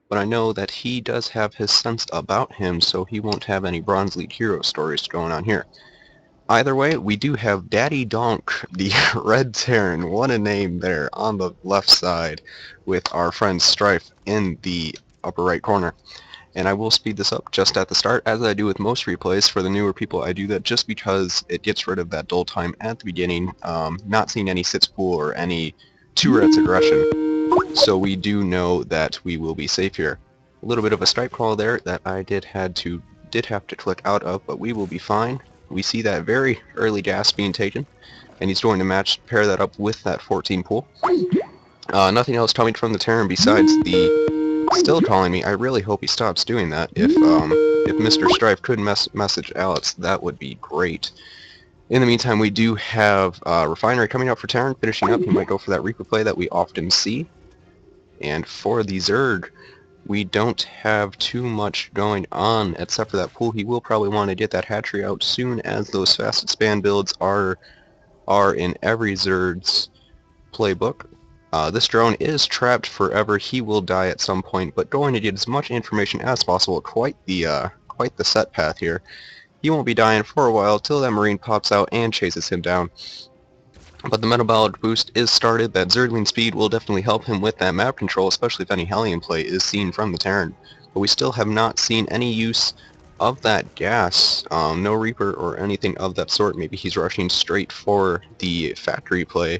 but I know that he does have his sense about him, so he won't have any Bronze League hero stories going on here. Either way, we do have DaddyDonk, the Red Terran, what a name there, on the left side, with our friend Strife in the upper right corner. And I will speed this up just at the start, as I do with most replays. For the newer people, I do that just because it gets rid of that dull time at the beginning, not seeing any sits pool or any 2-reds aggression. So we do know that we will be safe here. A little bit of a stripe call there that I did have to click out of, but we will be fine. We see that very early gas being taken, and he's going to pair that up with that 14 pool. Nothing else coming from the Terran besides the still calling me. I really hope he stops doing that. If Mr. Strife could message Alex, that would be great. In the meantime, we do have Refinery coming out for Terran, finishing up. He might go for that Reaper play that we often see. And for the Zerg, we don't have too much going on except for that pool. He will probably want to get that hatchery out soon, as those fast expand builds are in every Zerg's playbook. This drone is trapped forever. He will die at some point, but going to get as much information as possible. Quite the set path here. He won't be dying for a while till that Marine pops out and chases him down. But the metabolic boost is started. That Zergling speed will definitely help him with that map control, especially if any Hellion play is seen from the Terran. But we still have not seen any use of that gas. No Reaper or anything of that sort. Maybe he's rushing straight for the factory play,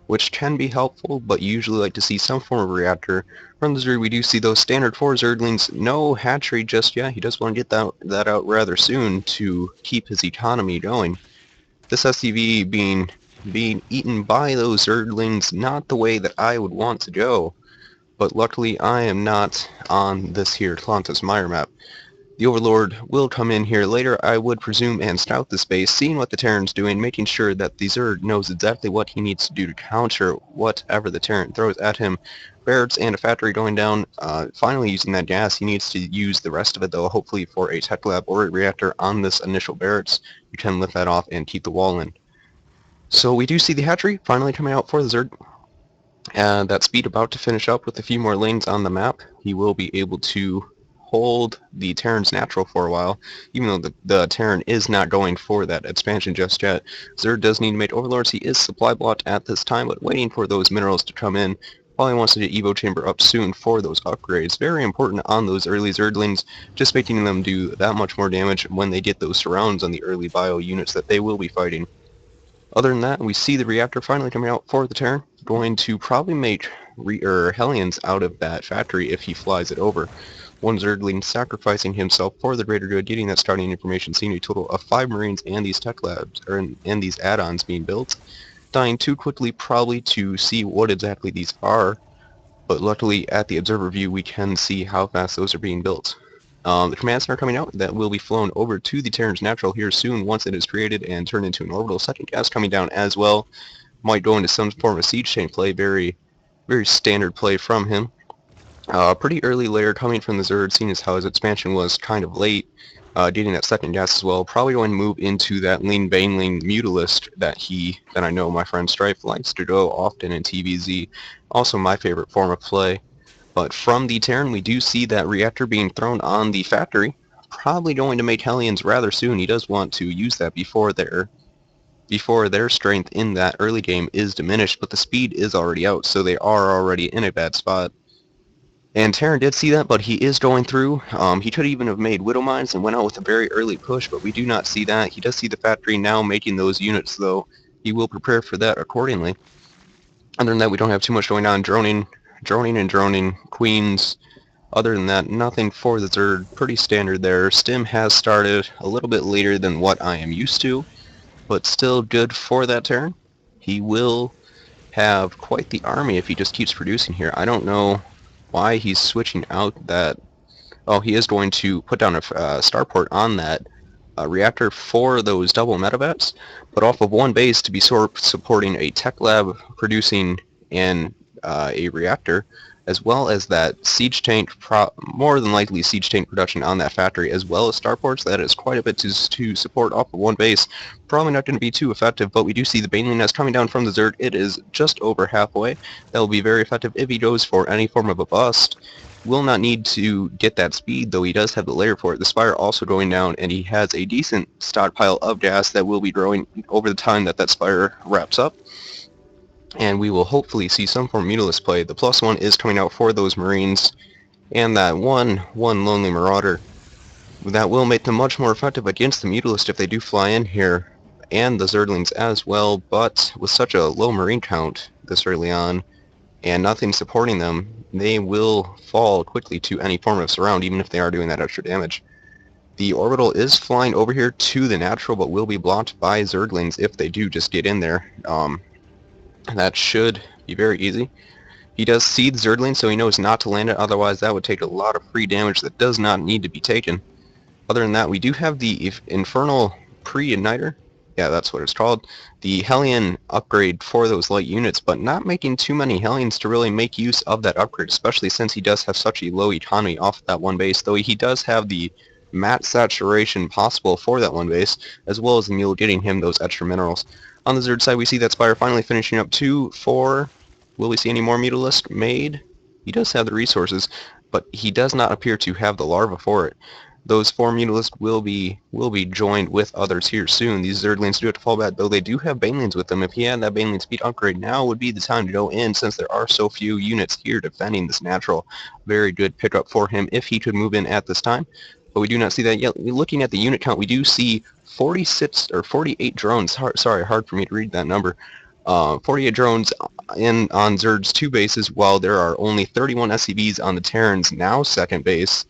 which can be helpful, but you usually like to see some form of reactor. From the Zerg, we do see those standard 4 Zerglings. No hatchery just yet. He does want to get that out rather soon to keep his economy going. This SCV being eaten by those Zerglings, not the way that I would want to go, but luckily I am not on this here Atlantis Mire map. The Overlord will come in here later, I would presume, and scout the space, seeing what the Terran's doing, making sure that the Zerg knows exactly what he needs to do to counter whatever the Terran throws at him. Barracks and a factory going down, finally using that gas. He needs to use the rest of it, though, hopefully for a tech lab or a reactor on this initial barracks. You can lift that off and keep the wall in. So we do see the hatchery finally coming out for the Zerg. That speed about to finish up with a few more lanes on the map. He will be able to hold the Terran's natural for a while, even though the Terran is not going for that expansion just yet. Zerg does need to make Overlords. He is supply blocked at this time, but waiting for those minerals to come in. Probably wants to get Evo Chamber up soon for those upgrades. Very important on those early Zerglings, just making them do that much more damage when they get those surrounds on the early bio units that they will be fighting. Other than that, we see the reactor finally coming out for the Terran. Going to probably make Hellions out of that factory if he flies it over. One Zergling sacrificing himself for the greater good, getting that starting information, seeing a total of 5 Marines and these tech labs, and these add-ons being built. Dying too quickly probably to see what exactly these are, but luckily at the observer view we can see how fast those are being built. The command center coming out that will be flown over to the Terran's natural here soon once it is created and turned into an orbital. Second gas coming down as well. Might go into some form of siege chain play. Very, very standard play from him. Pretty early layer coming from the Zerg, seeing as how his expansion was kind of late. Getting that second gas as well. Probably going to move into that lean Baneling Mutalist that I know my friend Strife likes to go often in TVZ. Also my favorite form of play. But from the Terran, we do see that reactor being thrown on the factory. Probably going to make Hellions rather soon. He does want to use that before their strength in that early game is diminished, but the speed is already out, so they are already in a bad spot. And Terran did see that, but he is going through. He could even have made Widow Mines and went out with a very early push, but we do not see that. He does see the factory now making those units, though. He will prepare for that accordingly. Other than that, we don't have too much going on. Droning, Queens. Other than that, nothing for the Zerg. Pretty standard there. Stim has started a little bit later than what I am used to, but still good for that Terran. He will have quite the army if he just keeps producing here. I don't know why he's switching out that. Oh, he is going to put down a starport on that reactor for those double metavets, but off of one base to be supporting a tech lab producing and a reactor, as well as that siege tank, more than likely siege tank production on that factory, as well as starports. That is quite a bit to support off of one base. Probably not going to be too effective, but we do see the Baneling nest coming down from the Zerg. It is just over halfway. That will be very effective if he goes for any form of a bust. will not need to get that speed, though he does have the layer for it. The Spire also going down, and he has a decent stockpile of gas that will be growing over the time that Spire wraps up. And we will hopefully see some form of Mutalisk play. The +1 is coming out for those Marines, and that one Lonely Marauder. That will make them much more effective against the Mutalist if they do fly in here, and the Zerglings as well, but with such a low Marine count this early on, and nothing supporting them, they will fall quickly to any form of surround, even if they are doing that extra damage. The Orbital is flying over here to the natural, but will be blocked by Zerglings if they do just get in there. That should be very easy. He does see the Zergling, so he knows not to land it, otherwise that would take a lot of free damage that does not need to be taken. Other than that, we do have the Infernal Pre-Igniter. Yeah, that's what it's called. The Hellion upgrade for those light units, but not making too many Hellions to really make use of that upgrade, especially since he does have such a low economy off that one base, though he does have the matte saturation possible for that one base, as well as the Mule getting him those extra minerals. On the Zerd side, we see that Spire finally finishing up 2, 4. Will we see any more Mutalisk made? He does have the resources, but he does not appear to have the larva for it. Those 4 Mutalisk will be joined with others here soon. These Zerglings do have to fall back, though they do have Banelings with them. If he had that Baneling speed upgrade, now would be the time to go in, since there are so few units here defending this natural. Very good pickup for him if he could move in at this time. But we do not see that yet. Looking at the unit count, we do see 46 or 48 drones. Sorry, hard for me to read that number. 48 drones on Zerd's 2 bases, while there are only 31 SCVs on the Terran's now second base.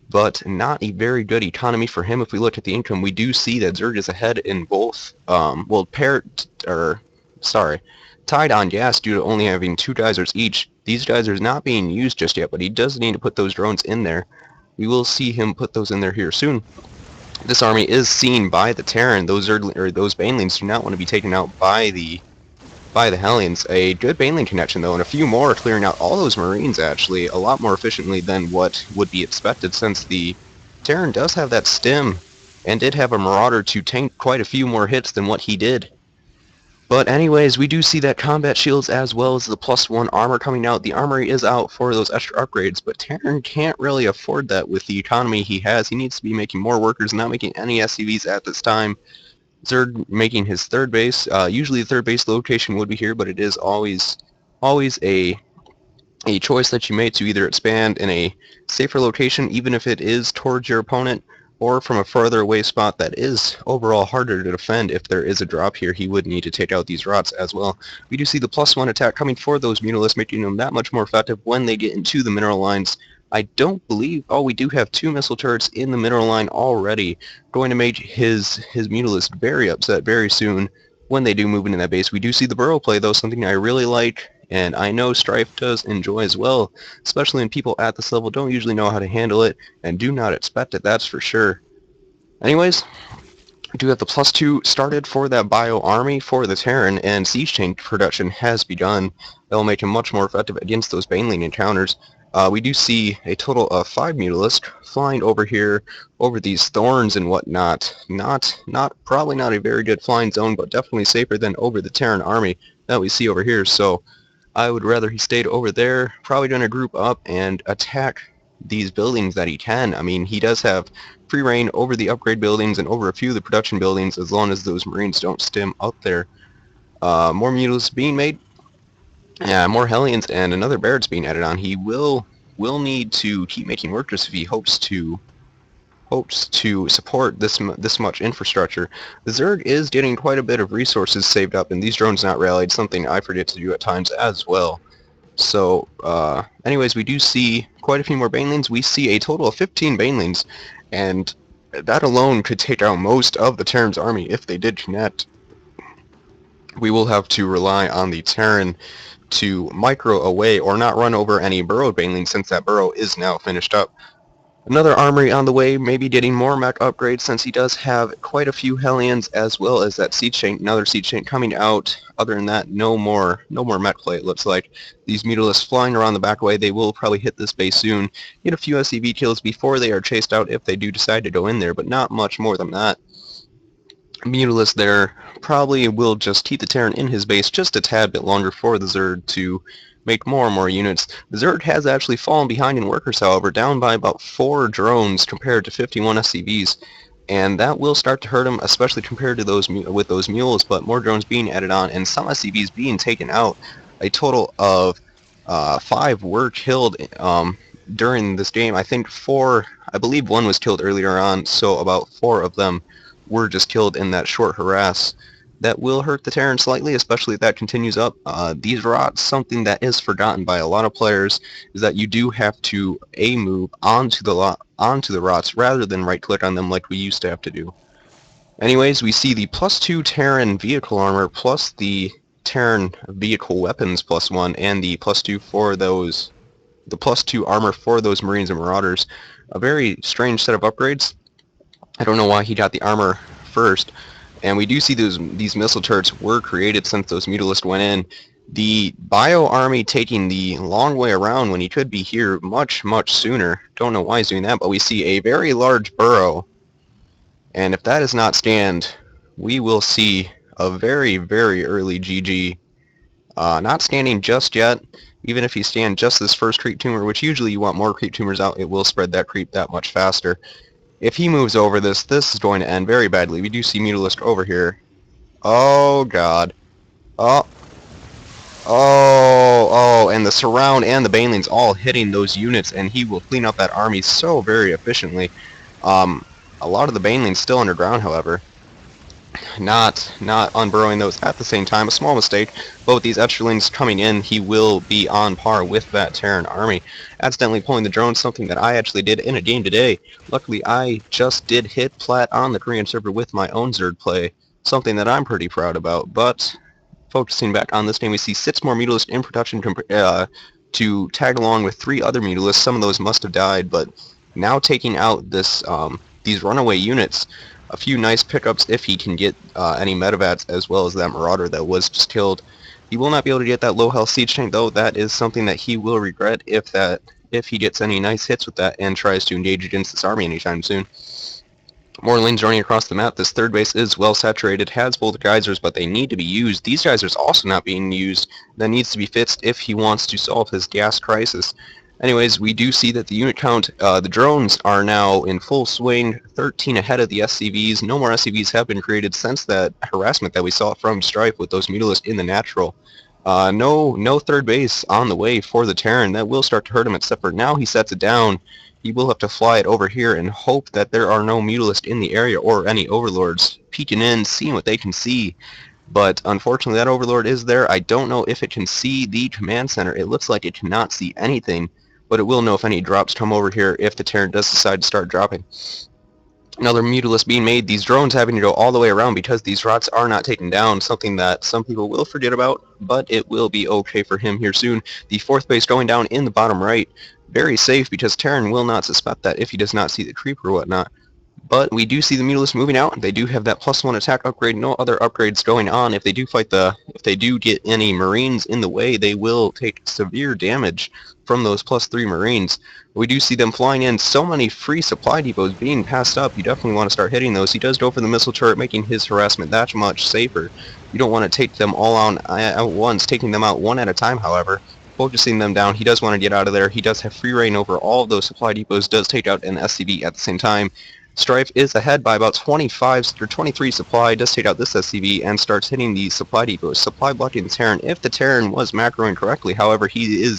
But not a very good economy for him. If we look at the income, we do see that Zerg is ahead in both, tied on gas due to only having 2 geysers each. These geysers not being used just yet, but he does need to put those drones in there. We will see him put those in there here soon. This army is seen by the Terran. Those Banelings do not want to be taken out by the Hellions. A good Baneling connection, though, and a few more clearing out all those Marines, actually, a lot more efficiently than what would be expected, since the Terran does have that stim, and did have a Marauder to tank quite a few more hits than what he did. But anyways, we do see that combat shields as well as the +1 armor coming out. The armory is out for those extra upgrades, but Terran can't really afford that with the economy he has. He needs to be making more workers, not making any SCVs at this time. Zerg making his 3rd base. Usually the 3rd base location would be here, but it is always a choice that you make to either expand in a safer location, even if it is towards your opponent, or from a further away spot that is overall harder to defend. If there is a drop here, he would need to take out these rots as well. We do see the +1 attack coming for those Mutalisks, making them that much more effective when they get into the mineral lines. I don't believe... Oh, we do have 2 missile turrets in the mineral line already. Going to make his Mutalist very upset very soon when they do move into that base. We do see the burrow play, though, something I really like, and I know Strife does enjoy as well, especially when people at this level don't usually know how to handle it and do not expect it, that's for sure. Anyways, we do have the +2 started for that bio army for the Terran, and siege chain production has begun. That will make him much more effective against those Baneling encounters. We do see a total of 5 Mutalisk flying over here, over these thorns and whatnot. Probably not a very good flying zone, but definitely safer than over the Terran army that we see over here. So I would rather he stayed over there. Probably going to group up and attack these buildings that he can. I mean, he does have free reign over the upgrade buildings and over a few of the production buildings, as long as those Marines don't stim up there. More Mutalisks being made. Yeah, more Hellions and another Barrett's being added on. He will need to keep making workers if he hopes to support this much infrastructure. The Zerg is getting quite a bit of resources saved up, and these drones not rallied, something I forget to do at times as well. So, anyways, we do see quite a few more Banelings. We see a total of 15 Banelings, and that alone could take out most of the Terran's army if they did connect. We will have to rely on the Terran to micro away or not run over any burrowed Baneling, since that burrow is now finished up. Another armory on the way, maybe getting more mech upgrades, since he does have quite a few Hellions, as well as that siege chain, another siege chain coming out. Other than that, no more mech play, it looks like. These Mutalisks flying around the back way, they will probably hit this base soon. Get a few SCV kills before they are chased out if they do decide to go in there, but not much more than that. Mutalist there probably will just keep the Terran in his base just a tad bit longer for the Zerg to make more and more units. The Zerd has actually fallen behind in workers, however, down by about 4 drones compared to 51 SCVs. And that will start to hurt him, especially compared to those with those mules, but more drones being added on and some SCVs being taken out. A total of 5 were killed during this game. I think 4, I believe 1 was killed earlier on, so about 4 of them were just killed in that short harass. That will hurt the Terran slightly, especially if that continues up. These rots, something that is forgotten by a lot of players, is that you do have to move onto the rots rather than right-click on them like we used to have to do. Anyways, we see the +2 Terran vehicle armor plus the Terran vehicle weapons +1, and the +2 for those, the +2 armor for those Marines and Marauders. A very strange set of upgrades. I don't know why he got the armor first. And we do see these missile turrets were created since those Mutalisks went in. The Bio Army taking the long way around when he could be here much, much sooner. Don't know why he's doing that, but we see a very large burrow. And if that is not scanned, we will see a very, very early GG. Not scanning just yet. Even if you scan just this first creep tumor, which usually you want more creep tumors out, it will spread that creep that much faster. If he moves over this is going to end very badly. We do see Mutalisk over here. Oh, God. Oh. Oh, and the Surround and the Banelings all hitting those units, and he will clean up that army so very efficiently. A lot of the Banelings still underground, however. Not unburrowing those at the same time. A small mistake, but with these extralings coming in, he will be on par with that Terran army. Accidentally pulling the drone, something that I actually did in a game today. Luckily, I just did hit plat on the Korean server with my own Zerd play, something that I'm pretty proud about. But focusing back on this game, we see 6 more Mutalisks in production to tag along with 3 other Mutalisks. Some of those must have died, but now taking out this these runaway units. A few nice pickups if he can get any medevats, as well as that Marauder that was just killed. He will not be able to get that low health siege tank, though. That is something that he will regret if he gets any nice hits with that and tries to engage against this army anytime soon. More lanes running across the map. This third base is well saturated, has both geysers, but they need to be used. These geysers also not being used. That needs to be fixed if he wants to solve his gas crisis. Anyways, we do see that the unit count, the drones are now in full swing, 13 ahead of the SCVs. No more SCVs have been created since that harassment that we saw from Strife with those Mutalisks in the natural. No third base on the way for the Terran. That will start to hurt him, except for now he sets it down. He will have to fly it over here and hope that there are no Mutalisks in the area or any Overlords peeking in, seeing what they can see. But unfortunately, that Overlord is there. I don't know if it can see the command center. It looks like it cannot see anything, but it will know if any drops come over here if the Terran does decide to start dropping. Another Mutalisk being made. These drones having to go all the way around because these rots are not taken down, something that some people will forget about, but it will be okay for him here soon. The 4th base going down in the bottom right. Very safe because Terran will not suspect that if he does not see the creep or whatnot. But we do see the Mutalisks moving out. They do have that +1 attack upgrade. No other upgrades going on. If they do if they do get any Marines in the way, they will take severe damage from those +3 Marines. We do see them flying in. So many free supply depots being passed up. You definitely want to start hitting those. He does go for the missile turret, making his harassment that much safer. You don't want to take them all on at once, taking them out one at a time, however. Focusing them down. He does want to get out of there. He does have free reign over all of those supply depots, does take out an SCV at the same time. Strife is ahead by about 25 or 23 supply, does take out this SCV, and starts hitting the supply depots. Supply blocking the Terran if the Terran was macroing correctly. However, he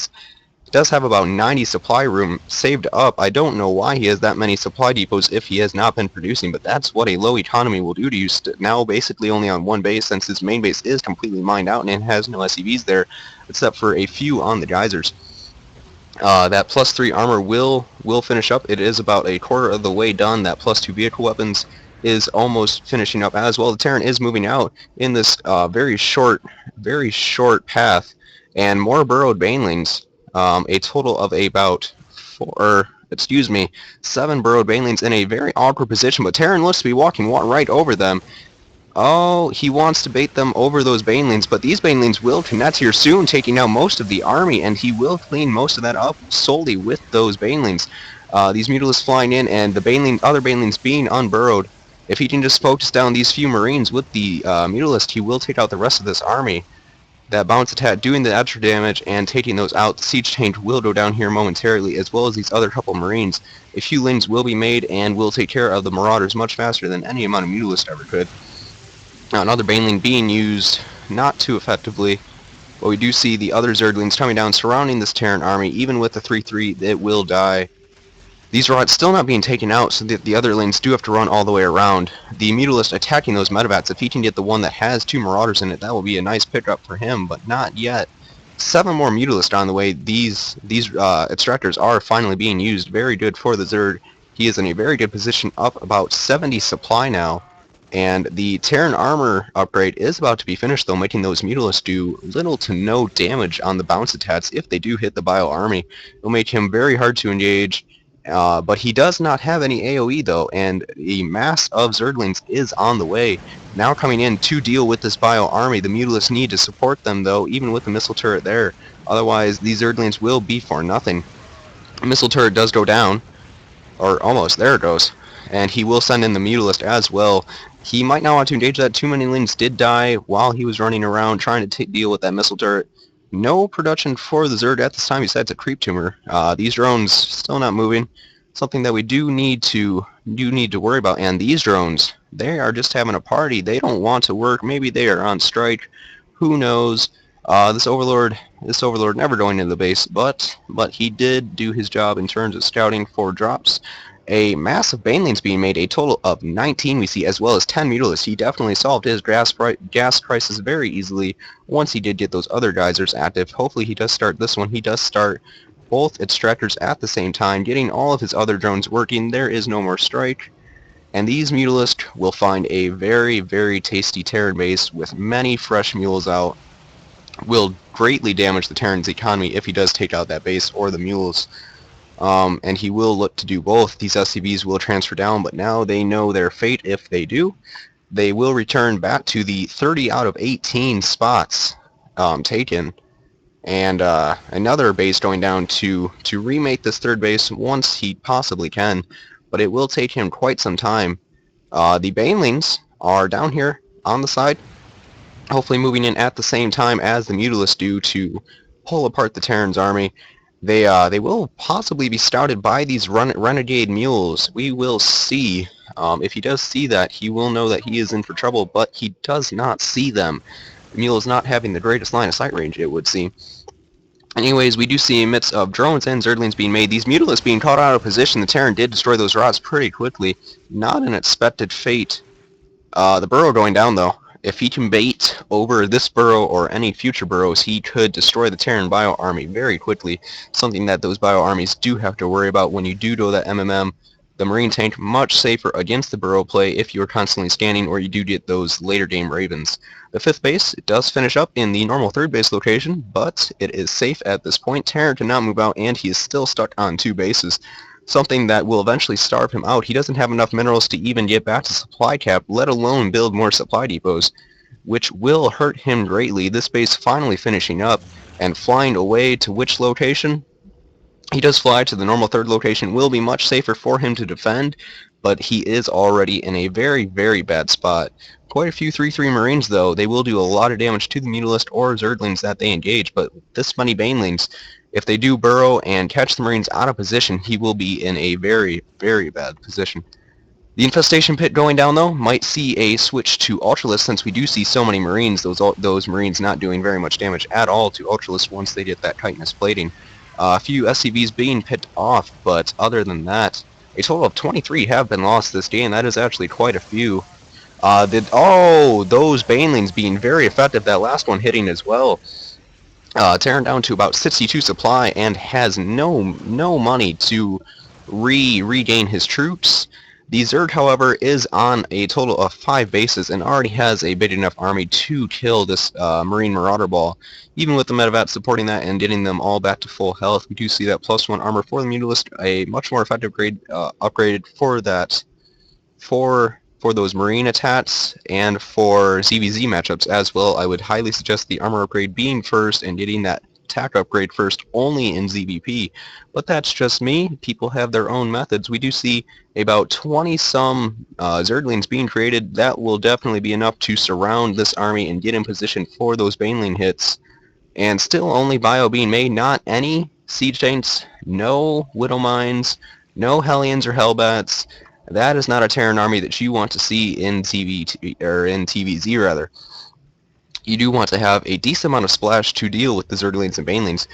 does have about 90 supply room saved up. I don't know why he has that many supply depots if he has not been producing, but that's what a low economy will do to you. Now basically only on one base, since his main base is completely mined out and it has no SCVs there, except for a few on the geysers. That +3 armor will finish up. It is about a quarter of the way done. That +2 vehicle weapons is almost finishing up as well. The Terran is moving out in this very short path, and more burrowed banelings. A total of about 7 burrowed banelings in a very awkward position. But Terran looks to be walking right over them. Oh, he wants to bait them over those banelings, but these banelings will connect here soon, taking out most of the army, and he will clean most of that up solely with those banelings. These Mutalisks flying in, and the other banelings being unburrowed. If he can just focus down these few Marines with the Mutalisk, he will take out the rest of this army. That bounce attack doing the extra damage and taking those out. The siege tank will go down here momentarily, as well as these other couple marines. A few lanes will be made and will take care of the marauders much faster than any amount of mutalists ever could. Now, another baneling being used not too effectively, but we do see the other zerglings coming down surrounding this Terran army. Even with the 3-3, it will die. These rods still not being taken out, so that the other lanes do have to run all the way around. The Mutalist attacking those Medivats, if he can get the one that has 2 Marauders in it, that will be a nice pickup for him, but not yet. 7 more Mutalists on the way. These Extractors are finally being used. Very good for the Zerg. He is in a very good position, up about 70 supply now. And the Terran Armor upgrade is about to be finished, though, making those Mutalists do little to no damage on the bounce attacks if they do hit the Bio Army. It will make him very hard to engage. But he does not have any AoE though, and the mass of Zerglings is on the way. Now coming in to deal with this Bio Army. The Mutalists need to support them though, even with the missile turret there. Otherwise, these Zerglings will be for nothing. The missile turret does go down, or almost, there it goes. And he will send in the Mutalist as well. He might not want to engage that. Too many lanes did die while he was running around trying to deal with that missile turret. No production for the Zerg at this time besides a creep tumor. These drones still not moving. Something that we do need to worry about. And these drones, they are just having a party. They don't want to work. Maybe they are on strike. Who knows? This overlord never going into the base, but he did do his job in terms of scouting for drops. A massive banelings being made, a total of 19 we see, as well as 10 mutalists. He definitely solved his gas crisis very easily once he did get those other geysers active. Hopefully he does start this one. He does start both extractors at the same time, getting all of his other drones working. There is no more strike. And these mutalists will find a very, very tasty Terran base with many fresh mules out. Will greatly damage the Terran's economy if he does take out that base or the mules. And he will look to do both. These SCVs will transfer down, but now they know their fate if they do. They will return back to the 30 out of 18 spots taken. And another base going down to remake this third base once he possibly can. But it will take him quite some time. The banelings are down here on the side, hopefully moving in at the same time as the Mutalists do to pull apart the Terran's army. They will possibly be scouted by these renegade mules. We will see. If he does see that, he will know that he is in for trouble, but he does not see them. The mule is not having the greatest line of sight range, it would seem. Anyways, we do see a mix of drones and Zerglings being made. These Mutalists being caught out of position. The Terran did destroy those rods pretty quickly. Not an expected fate. The burrow going down, though. If he can bait over this burrow or any future burrows, he could destroy the Terran bio army very quickly. Something that those bio armies do have to worry about when you do that MMM. The Marine tank much safer against the burrow play if you're constantly scanning or you do get those later game Ravens. The 5th base, it does finish up in the normal 3rd base location, but it is safe at this point. Terran cannot move out and he is still stuck on 2 bases. Something that will eventually starve him out. He doesn't have enough minerals to even get back to supply cap, let alone build more supply depots, which will hurt him greatly. This base finally finishing up and flying away to which location? He does fly to the normal 3rd location. Will be much safer for him to defend, but he is already in a very, very bad spot. Quite a few 3-3 Marines, though. They will do a lot of damage to the Mutalist or Zerglings that they engage, but this many Banelings, if they do burrow and catch the Marines out of position, he will be in a very, very bad position. The Infestation Pit going down, though, might see a switch to Ultralisk since we do see so many Marines, those Marines not doing very much damage at all to Ultralisk once they get that chitinous plating. A few SCVs being picked off, but other than that, a total of 23 have been lost this game. That is actually quite a few. Those Banelings being very effective, that last one hitting as well. Tearing down to about 62 supply and has no money to regain his troops. The Zerg, however, is on a total of 5 bases and already has a big enough army to kill this Marine Marauder Ball. Even with the Medivac supporting that and getting them all back to full health, we do see that +1 armor for the Mutalist, a much more effective grade upgraded for that, for those Marine attacks and for ZvZ matchups as well. I would highly suggest the armor upgrade being first and getting that attack upgrade first only in ZvP. But that's just me. People have their own methods. We do see about 20-some Zerglings being created. That will definitely be enough to surround this army and get in position for those Baneling hits. And still only bio being made, not any Siege Tanks, no Widow Mines, no Hellions or Hellbats. That is not a Terran army that you want to see in ZvT, or in TVZ rather. You do want to have a decent amount of splash to deal with the Zerglings and Banelings.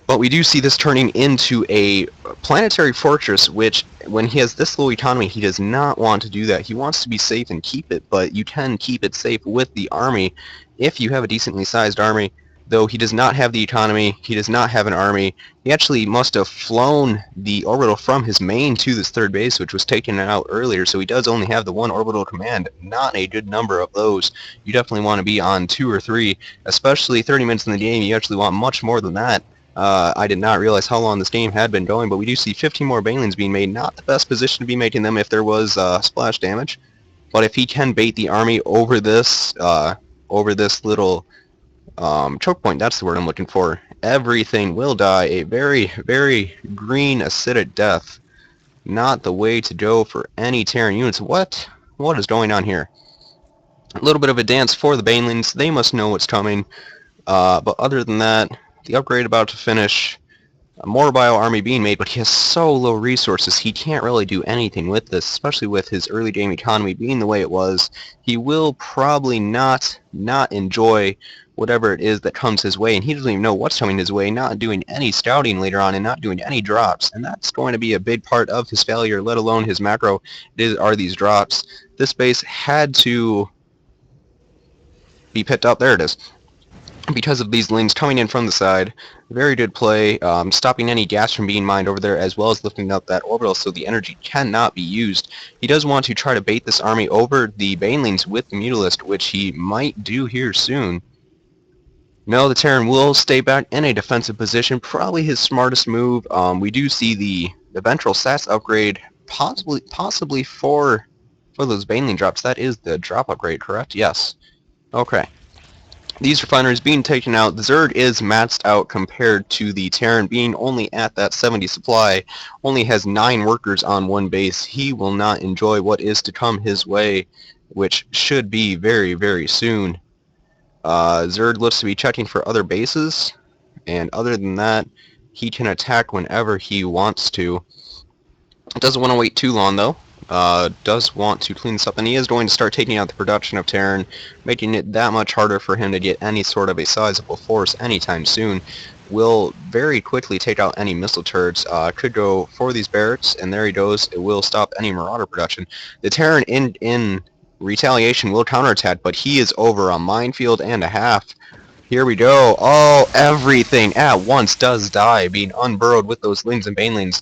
But we do see this turning into a planetary fortress, which, when he has this low economy, he does not want to do that. He wants to be safe and keep it, but you can keep it safe with the army if you have a decently sized army. Though he does not have the economy, he does not have an army. He actually must have flown the orbital from his main to this third base, which was taken out earlier, so he does only have the one orbital command. Not a good number of those. You definitely want to be on 2 or 3, especially 30 minutes in the game. You actually want much more than that. I did not realize how long this game had been going, but we do see 15 more Banelings being made. Not the best position to be making them if there was splash damage, but if he can bait the army over this little choke point, that's the word I'm looking for, everything will die a very, very green acidic death. Not the way to go for any Terran units. What is going on here? A little bit of a dance for the Banelings. They must know what's coming. But other than that, the upgrade about to finish. More bio army being made, but he has so low resources, he can't really do anything with this, especially with his early game economy being the way it was. He will probably not enjoy whatever it is that comes his way, and he doesn't even know what's coming his way, not doing any scouting later on and not doing any drops, and that's going to be a big part of his failure, let alone his macro, are these drops. This base had to be picked up. There it is. Because of these lanes coming in from the side. Very good play, stopping any gas from being mined over there, as well as lifting up that orbital so the energy cannot be used. He does want to try to bait this army over the Banelings with the Mutalist, which he might do here soon. No, the Terran will stay back in a defensive position, probably his smartest move. We do see the Ventral Stats upgrade, possibly for those Baneling drops. That is the drop upgrade, correct? Yes. Okay. These refineries being taken out, the Zerg is maxed out compared to the Terran being only at that 70 supply, only has 9 workers on one base. He will not enjoy what is to come his way, which should be very, very soon. Zerg looks to be checking for other bases, and other than that, he can attack whenever he wants to. Doesn't want to wait too long though. Does want to clean this up, and he is going to start taking out the production of Terran, making it that much harder for him to get any sort of a sizable force anytime soon. Will very quickly take out any missile turrets. Could go for these barracks, and there he goes. It will stop any Marauder production. The Terran in retaliation will counterattack, but he is over a minefield and a half. Here we go. Oh, everything at once does die, being unburrowed with those Lings and Banelings.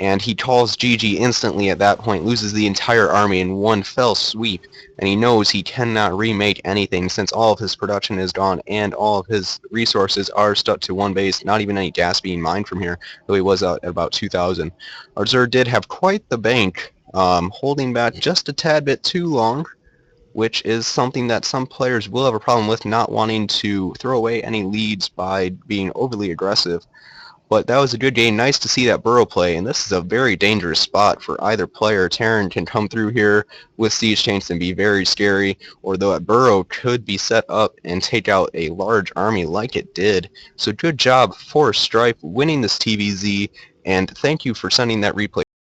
And he calls GG instantly at that point, loses the entire army in one fell sweep, and he knows he cannot remake anything since all of his production is gone and all of his resources are stuck to one base, not even any gas being mined from here, though he was out at about 2,000. Our Zerg did have quite the bank, holding back just a tad bit too long, which is something that some players will have a problem with, not wanting to throw away any leads by being overly aggressive. But that was a good game. Nice to see that burrow play, and this is a very dangerous spot for either player. Terran can come through here with siege tanks and be very scary, or though that burrow could be set up and take out a large army like it did. So good job for Strife winning this TVZ, and thank you for sending that replay.